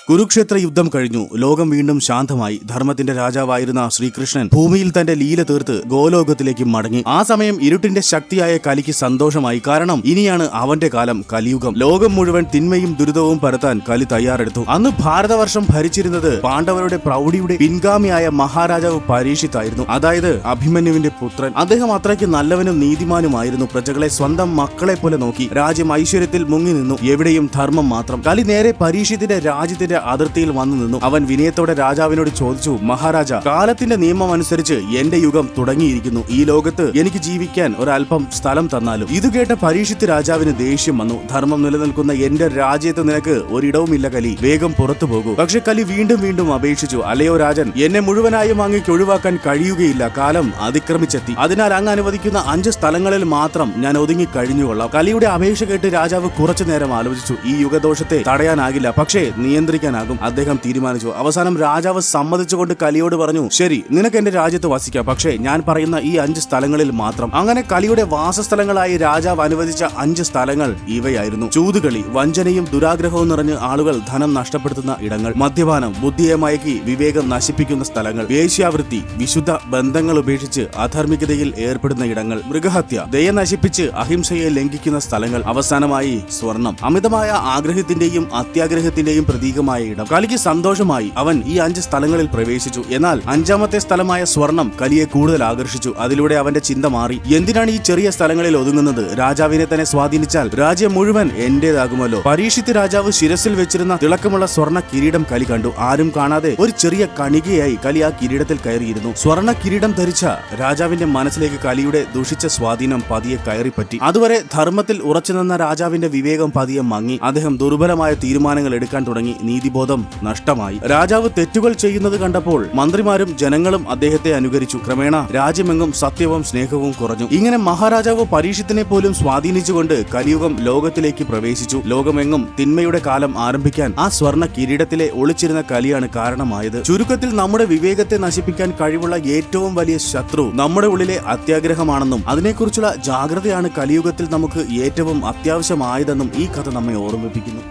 കുരുക്ഷേത്ര യുദ്ധം കഴിഞ്ഞു. ലോകം വീണ്ടും ശാന്തമായി. ധർമ്മത്തിന്റെ രാജാവായിരുന്ന ശ്രീകൃഷ്ണൻ ഭൂമിയിൽ തന്റെ ലീല തീർത്ത് ഗോലോകത്തിലേക്ക് മടങ്ങി. ആ സമയം ഇരുട്ടിന്റെ ശക്തിയായ കലിക്ക് സന്തോഷമായി. കാരണം ഇനിയാണ് അവന്റെ കാലം, കലിയുഗം. ലോകം മുഴുവൻ തിന്മയും ദുരിതവും പരത്താൻ കലി തയ്യാറെടുത്തു. അന്ന് ഭാരതവർഷം ഭരിച്ചിരുന്നത് പാണ്ഡവരുടെ പ്രൗഢിയുടെ പിൻഗാമിയായ മഹാരാജാവ് പരീക്ഷിത്തായിരുന്നു. അതായത് അഭിമന്യുവിന്റെ പുത്രൻ. അദ്ദേഹം അത്രയ്ക്ക് നല്ലവനും നീതിമാനുമായിരുന്നു. പ്രജകളെ സ്വന്തം മക്കളെ പോലെ നോക്കി. രാജ്യം ഐശ്വര്യത്തിൽ മുങ്ങി നിന്നു. എവിടെയും ധർമ്മം മാത്രം. കലി നേരെ പരീക്ഷിത്തിന്റെ രാജ്യത്തിന്റെ അതിർത്തിയിൽ വന്നു നിന്നു. അവൻ വിനയത്തോടെ രാജാവിനോട് ചോദിച്ചു, മഹാരാജ, കാലത്തിന്റെ നിയമം അനുസരിച്ച് എന്റെ യുഗം തുടങ്ങിയിരിക്കുന്നു. ഈ ലോകത്ത് എനിക്ക് ജീവിക്കാൻ ഒരല്പം സ്ഥലം തന്നാലും. ഇത് കേട്ട പരീക്ഷിത്ത് രാജാവിന് ദേഷ്യം വന്നു. ധർമ്മം നിലനിൽക്കുന്ന എന്റെ രാജ്യത്ത് നിനക്ക് ഒരിടവുമില്ല കലി, വേഗം പുറത്തു പോകൂ. പക്ഷെ കലി വീണ്ടും വീണ്ടും അപേക്ഷിച്ചു, അല്ലയോ രാജൻ, എന്നെ മുഴുവനായും അങ്ങേക്ക് ഒഴിവാക്കാൻ കഴിയുകയില്ല. കാലം അതിക്രമിച്ചെത്തി. അതിനാൽ അങ്ങ് അനുവദിക്കുന്ന 5 സ്ഥലങ്ങളിൽ മാത്രം ഞാൻ ഒതുങ്ങി കഴിഞ്ഞുകൊള്ളാം. കലിയുടെ അപേക്ഷ കേട്ട് രാജാവ് കുറച്ചു നേരം ആലോചിച്ചു. ഈ യുഗദോഷത്തെ തടയാനാകില്ല, പക്ഷേ നിയന്ത്രിക്കാനാകും. അദ്ദേഹം തീരുമാനിച്ചു. അവസാനം രാജാവ് സമ്മതിച്ചുകൊണ്ട് കലിയോട് പറഞ്ഞു, ശരി, നിനക്ക് എന്റെ രാജ്യത്ത് വസിക്കാം, പക്ഷേ ഞാൻ പറയുന്ന ഈ 5 സ്ഥലങ്ങളിൽ മാത്രം. അങ്ങനെ കലിയുടെ വാസസ്ഥലങ്ങളായി രാജാവ് അനുവദിച്ച 5 സ്ഥലങ്ങൾ ഇവയായിരുന്നു: ചൂതുകളി, വഞ്ചനയും ദുരാഗ്രഹവും നിറഞ്ഞ് ആളുകൾ ധനം നഷ്ടപ്പെടുത്തുന്ന ഇടങ്ങൾ; മദ്യപാനം, ബുദ്ധിയെ മയക്കി വിവേകം നശിപ്പിക്കുന്ന സ്ഥലങ്ങൾ; വേശ്യാവൃത്തി, വിശുദ്ധ ബന്ധങ്ങൾ ഉപേക്ഷിച്ച് അധാർമികതയിൽ ഏർപ്പെടുന്ന ഇടങ്ങൾ; മൃഗഹത്യ, ദയ നശിപ്പിച്ച് അഹിംസയെ ലംഘിക്കുന്ന സ്ഥലങ്ങൾ; അവസാനമായി സ്വർണം, അമിതമായ ആഗ്രഹത്തിന്റെയും അത്യാഗ്രഹത്തിന്റെയും പ്രതീകമായ ഇടം. കലിക്ക് സന്തോഷമായി. അവൻ ഈ 5 സ്ഥലങ്ങളിൽ പ്രവേശിച്ചു. എന്നാൽ 5ാമത്തെ സ്ഥലമായ സ്വർണം കലിയെ കൂടുതൽ ആകർഷിച്ചു. അതിലൂടെ അവന്റെ ചിന്ത മാറി. എന്തിനാണ് ഈ ചെറിയ സ്ഥലങ്ങളിൽ ഒതുങ്ങുന്നത്? രാജാവിനെ തന്നെ സ്വാധീനിച്ചാൽ രാജ്യം മുഴുവൻ എന്റേതാകുമല്ലോ. പരീക്ഷിത്ത് രാജാവ് ശിരസിൽ വെച്ചിരുന്ന തിളക്കമുള്ള സ്വർണ്ണ കിരീടം കലി കണ്ടു. ആരും കാണാതെ ഒരു ചെറിയ കണികയായി കലി ആ കിരീടത്തിൽ കയറിയിരുന്നു. സ്വർണ്ണ കിരീടം ധരിച്ച രാജാവിന്റെ മനസ്സിലേക്ക് കലിയുടെ ദുഷിച്ച സ്വാധീനം പതിയെ കയറിപ്പറ്റി. അതുവരെ ധർമ്മത്തിൽ ഉറച്ചുനിന്ന രാജാവിന്റെ വിവേകം പതിയെ മങ്ങി. അദ്ദേഹം ദുർബലമായ തീരുമാനങ്ങൾ എടുക്കാൻ തുടങ്ങി. നീതിബോധം നഷ്ടമായി. രാജാവ് തെറ്റുകൾ ചെയ്യുന്നത് കണ്ടപ്പോൾ മന്ത്രിമാരും ജനങ്ങളും അദ്ദേഹത്തെ അനുകരിച്ചു. ക്രമേണ രാജ്യമെങ്ങും സത്യവും സ്നേഹവും കുറഞ്ഞു. ഇങ്ങനെ മഹാരാജാവ് പരീക്ഷിത്തിനെ പോലും സ്വാധീനിച്ചുകൊണ്ട് കലിയുഗം ലോകത്തിലേക്ക് പ്രവേശിച്ചു. ലോകമെങ്ങും തിന്മയുടെ കാലം ആരംഭിക്കാൻ ആ സ്വർണ്ണ കിരീടത്തിലെ ഒളിച്ചിരുന്ന കലിയാണ് കാരണമായത്. ചുരുക്കത്തിൽ, നമ്മുടെ വിവേകത്തെ നശിപ്പിക്കാൻ കഴിവുള്ള ഏറ്റവും വലിയ ശത്രു നമ്മുടെ ഉള്ളിലെ അത്യാഗ്രഹമാണെന്നും അതിനെക്കുറിച്ചുള്ള ജാഗ്രതയാണ് കലിയുഗത്തിൽ നമുക്ക് ഏറ്റവും അത്യാവശ്യമായതെന്നും ഈ കഥ നമ്മെ ഓർമ്മിപ്പിക്കുന്നു.